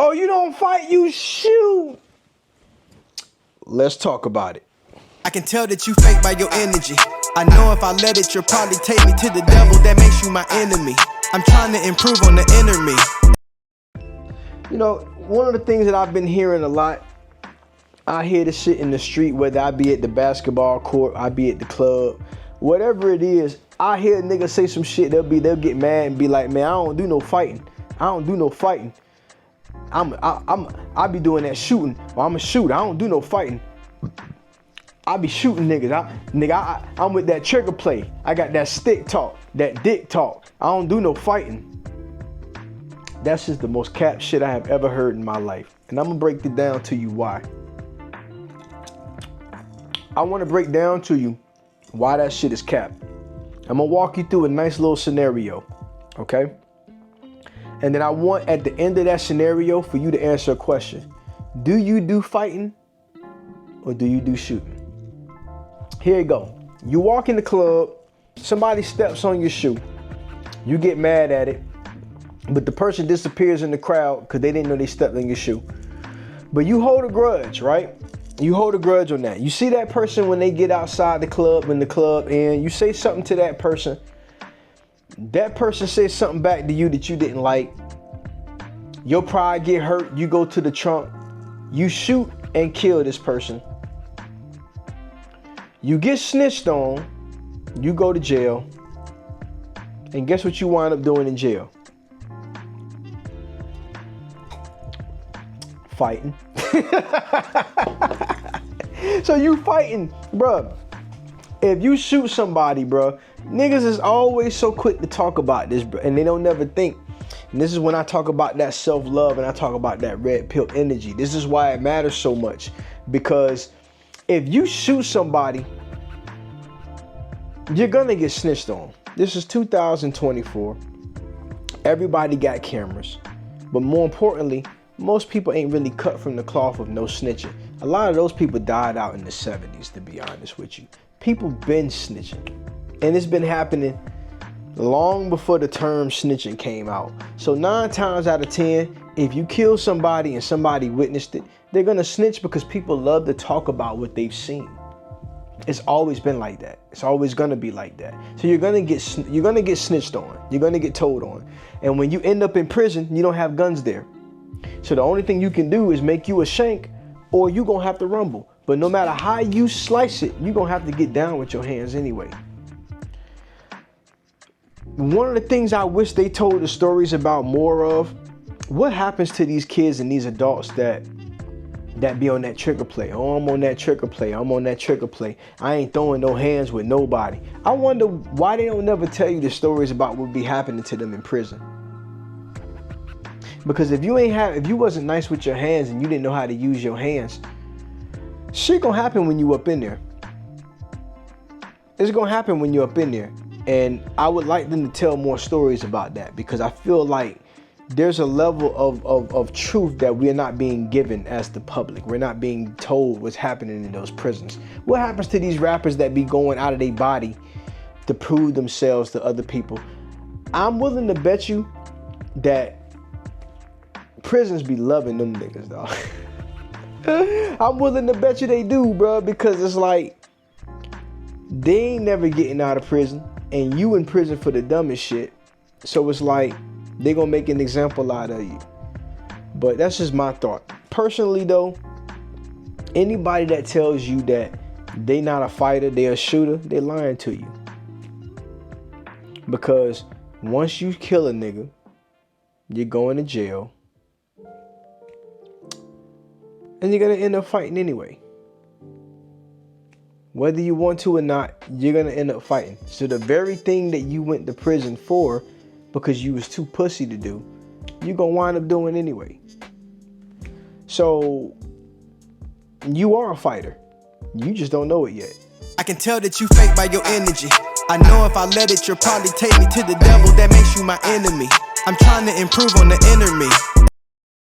Oh, you don't fight, you shoot. Let's talk about it. I can tell that you fake by your energy. I know if I let it, you'll probably take me to the devil. That makes you my enemy. I'm trying to improve on the inner me. You know, one of the things that I've been hearing a lot, I hear this shit in the street, whether I be at the basketball court, I be at the club, whatever it is, I hear niggas say some shit, they'll get mad and be like, man, I don't do no fighting. I don't do no fighting. I be doing that shooting. Well, I'm a shooter. I don't do no fighting. I be shooting niggas. I'm with that trigger play. I got that stick talk, that dick talk. I don't do no fighting. That's just the most cap shit I have ever heard in my life. And I'm gonna break it down to you why. I wanna break down to you why that shit is cap. I'm gonna walk you through a nice little scenario, okay? And then I want at the end of that scenario for you to answer a question. Do you do fighting or do you do shooting? Here you go. You walk in the club, somebody steps on your shoe. You get mad at it, but the person disappears in the crowd because they didn't know they stepped on your shoe. But you hold a grudge, right? You hold a grudge on that. You see that person when they get outside the club, when the club ends, you say something to that person. That person says something back to you that you didn't like. Your pride get hurt. You go to the trunk. You shoot and kill this person. You get snitched on. You go to jail. And guess what you wind up doing in jail? Fighting. So you fighting, bruh. If you shoot somebody, bruh, niggas is always so quick to talk about this, bruh, and they don't never think. And this is when I talk about that self-love and I talk about that red pill energy. This is why it matters so much. Because if you shoot somebody, you're gonna get snitched on. This is 2024. Everybody got cameras. But more importantly, most people ain't really cut from the cloth of no snitching. A lot of those people died out in the 70s, to be honest with you. People been snitching. And it's been happening long before the term snitching came out. So 9 times out of 10, if you kill somebody and somebody witnessed it, they're gonna snitch because people love to talk about what they've seen. It's always been like that. It's always gonna be like that. So you're gonna get snitched on. You're gonna get told on. And when you end up in prison, you don't have guns there. So the only thing you can do is make you a shank, or you gonna have to rumble. But no matter how you slice it, you gonna have to get down with your hands anyway. One of the things I wish they told the stories about more of, what happens to these kids and these adults that be on that trigger play. Oh, I'm on that trigger play. I'm on that trigger play. I ain't throwing no hands with nobody. I wonder why they don't never tell you the stories about what be happening to them in prison. Because if you wasn't nice with your hands and you didn't know how to use your hands, shit gonna happen when you up in there. It's gonna happen when you're up in there. And I would like them to tell more stories about that, because I feel like there's a level of truth that we're not being given as the public. We're not being told what's happening in those prisons. What happens to these rappers that be going out of their body to prove themselves to other people? I'm willing to bet you that prisons be loving them niggas, dog. I'm willing to bet you they do, bro, because it's like they ain't never getting out of prison, and you in prison for the dumbest shit. So it's like they gonna make an example out of you. But that's just my thought. Personally though, anybody that tells you that they not a fighter, they a shooter, they lying to you. Because once you kill a nigga, you're going to jail. And you're gonna end up fighting anyway. Whether you want to or not, you're gonna end up fighting. So the very thing that you went to prison for, because you was too pussy to do, you're gonna wind up doing anyway. So you are a fighter. You just don't know it yet. I can tell that you fake by your energy. I know if I let it, you'll probably take me to the devil. That makes you my enemy. I'm trying to improve on the inner me.